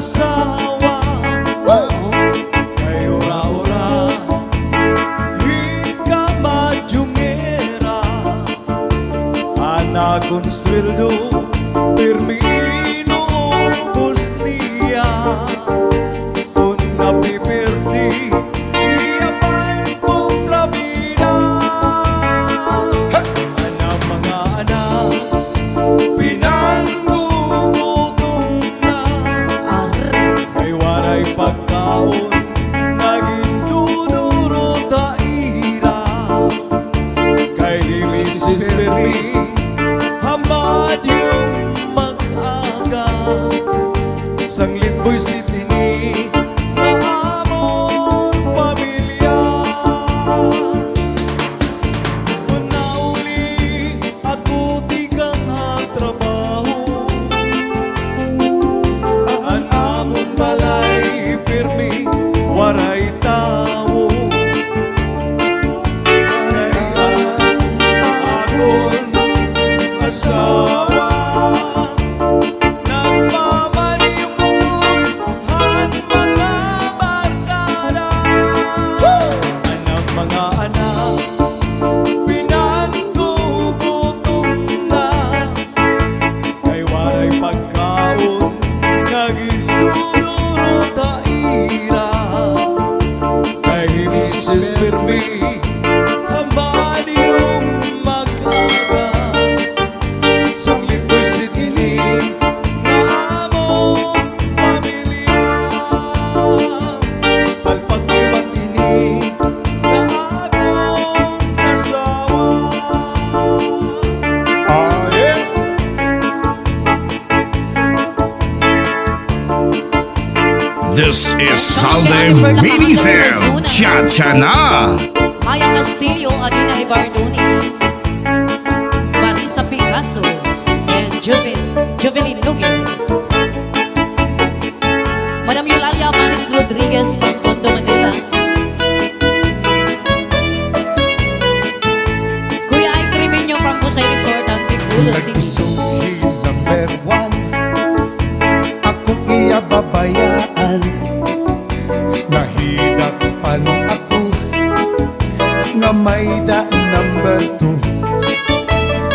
asawa. Kay ura-ura hingga majungera, anak kong sweldo pirmino ubos niya. Kung napiperdi iyapay kontrabida. Anang mga anak pinanggugutom na, ay walay pagkaon naging tunuro taira. Kay Mrs. Permi hamad yung mag-aga, sanglit boy si Tini na among pamilya. Kung nauli ako di kang trabaho, ang among balay pirmi waray tao. Akon asawa nagmamaniyungan mga barkada. Anang mga anak pinanggugutom na, ay walay pagkaon naging tunuro taira. Kay Mrs. Permi hamad yung mag-aga, sanglit ko'y si Tini na among pamilya. Palpag ko'y matini na akong asawa. This is Sunday Mini Sale. Cha-cha na! Maya Castillo, Adina Ibardoni, Marisa Picasos, and Jovelyn Luger. Madam Eulalia Manis Rodriguez from Tondo, Manila. Kuya Ay Crimeño from Busay Resort, Antipolo City. Nagsuhi number 1, akong iyababayaan. Nahidak pa nung ako nga may da number 2.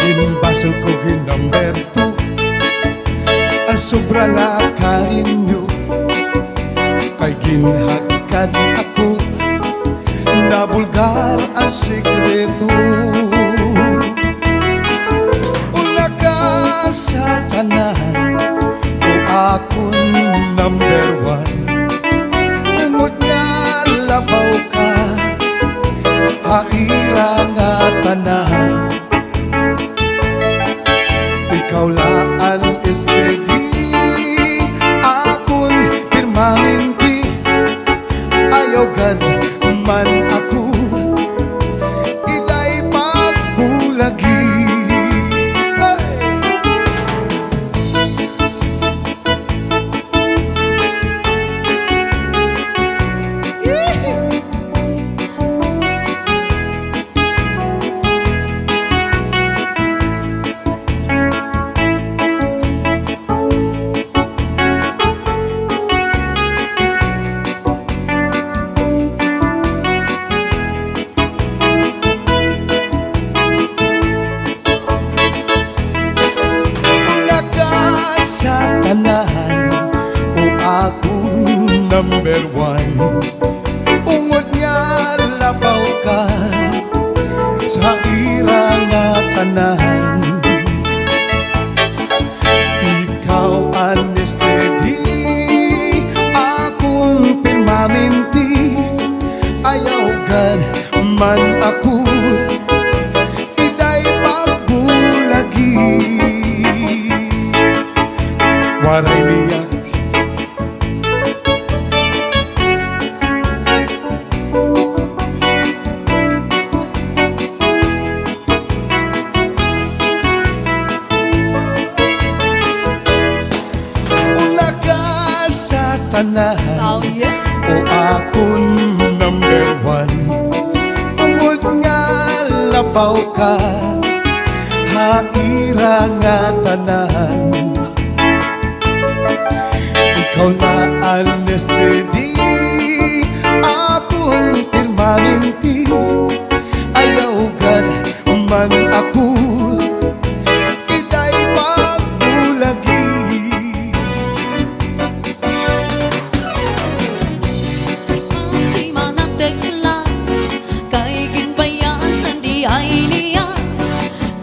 Inbaso ko number 2, ang sobra nga karinyo. Kay ginhagkan ako, nabulgar ang sikreto. Ula ka sa tanan, o akon number 1. Tungod nga labaw ka, haira nga tanan. Ikaw laan steady, akon permanente. Ayaw gan man ako, iday pagbulagi. Sa tanan, o akong number 1. Ungod nga labaw ka, sa ira nga tanan. Ikaw ang steady, akong permanente. Ayaw gan man ako, iday pagbulagi. Waray niyak ula ka sa tanan, Oh, yeah. o akon number 1. Ungod nga labaw ka, haira nga tanan. ikaw na honesty, akong permanente. Ayaw gad man ako, itay pagbulagi. Si manang tekla, kay ginbayaan sandi ay niya.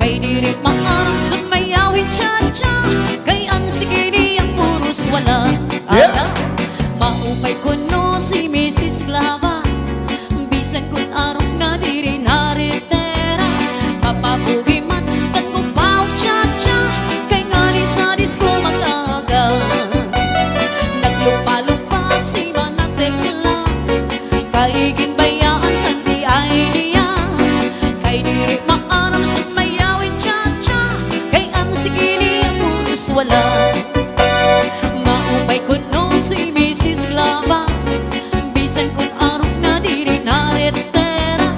Kay diri maarang sumayawin cha-cha, kay ang sige niyang puros wala. Yeah. Maupay ko no si Mrs. Clava, bisan kun arong na diri naritera. Mapapugi man kang kupaw cha-cha, kay ngani sa disco mag-aga. Naglupa-lupa si manang tekla, kay ginbayaan sandi ay niya. Kay diri maarang sumayawin cha-cha, kay ang sige niyang puros wala. Maupay ko no si Mrs. Clava, bisan kun arong na diri naritera.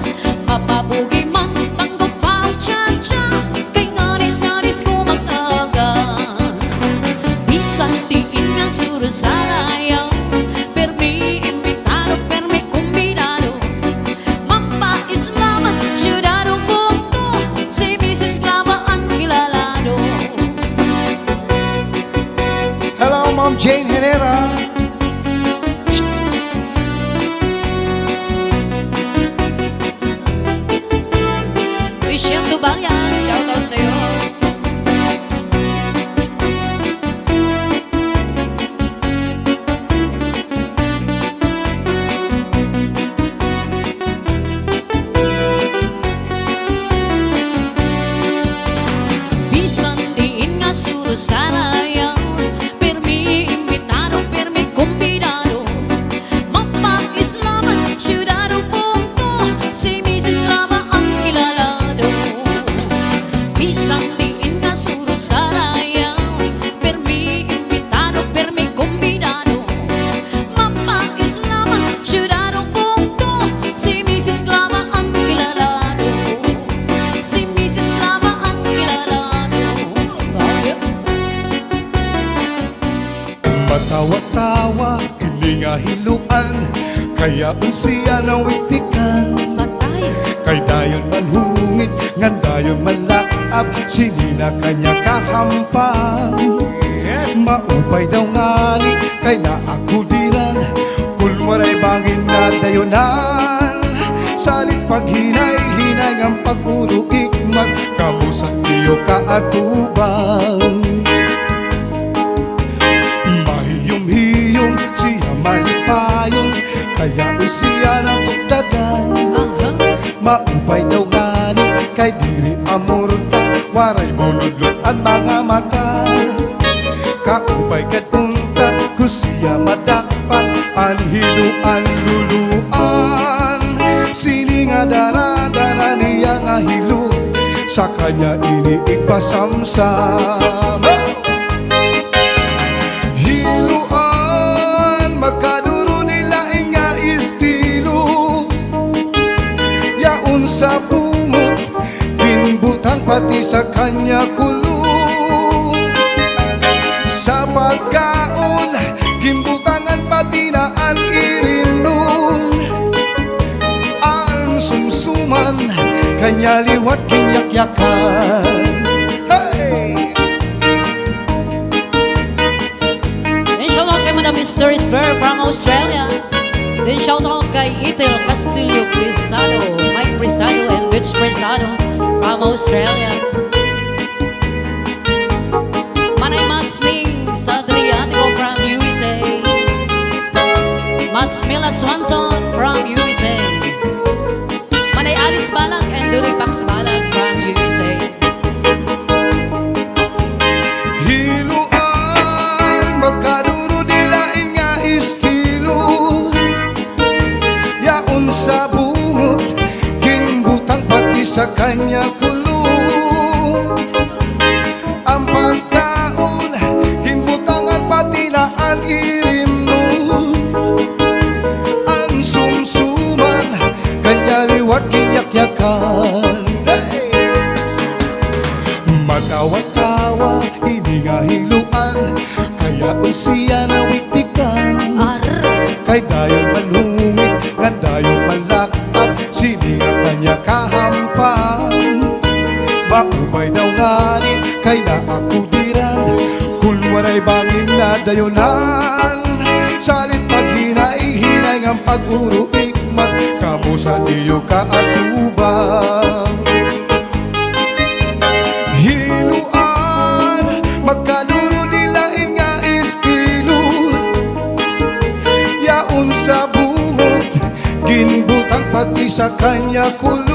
Mapabugi man panggupaw cha-cha, kay ngani sa disco mag-aga. Bisan tiin nga suro sa rayaw, permi imbitado, permi kumbinado. Mapa-islaman, syudadong punto, si Mrs. Clava ang kilalado. Hello, Ma'am Jane Herrera. Michelle Dubayas, shoutout sa'yo. Bisan diin nga suro sa rayaw, permi imbitado, permi kumbinado. Mapa-islaman, syudado punto, si Mrs. Clava ang kilalado. Bisan diin nga suro sa rayaw, permi imbitado, permi kumbinado. Mapa-islaman, syudado punto, si Mrs. Clava ang kilalado. Si Mrs. Clava ang kilalado. Ayun. Matawa-tawa, kini nga hiluan, kaya unsiya na witikan. Patay. Kay dayon manhungit, ngan dayon manlakap, sini na kanya kahampang. Maupay daw ngani, kay na ako diran, kung waray bangin na dayonan. Salit paghinay-hinay ang paguro ikmat, kamusak niyo kaatubang. Mahiyom-hiyom siya malipayon, kaya siya na tugdagan. Maupay daw ngani, kay diri amorta, waray buludlot ang mga mata. Kaupay kadunta, kusiya madakpan, anhiluan luluan. Sini nga dara-dara niya nga hilo, sa kanya ini ipasamsam. Hiluan, magkaduro nila nga estilo. Yaon sa bumot, kinbutang pati sa kanya kulo. Sa pagkaon, gimbutangan pati na ang irinong. Ang sumsuman, kanya liwat kinyakyakan. Hey! Then shoutout kay Madam Mysteries Bear from Australia. Then shoutout kay Itel Castillo Presado, Mike Presado, and Rich Presado from Australia. Manay Max Ling sa Adriatico from USA. Max Mila Swanson from USA. Manay Alice Balak and Dudoy Pax Balak from USA. Hiluan, magkaduro nilain nga estilo. Yaon sa bungot, kinbutang pati sa kanya kulo. Ang pagkaon, kinbutangan pati na ang irimno. Ang sumsuman, kanya liwat kinyakyakan. Hey! Matawa-tawa, hindi nga hiluan, kaya siya na witik sampan. Maupay daw ngani kay na ako diran, kung waray bangin na dayonan. Salit maghinay-hinay ng pag-uro ikmat, kamusan niyo kaatubang. Hinuan, magkanuro nila nga estilo, yaon sa bungot, ginbutang pati sa kanya kulo.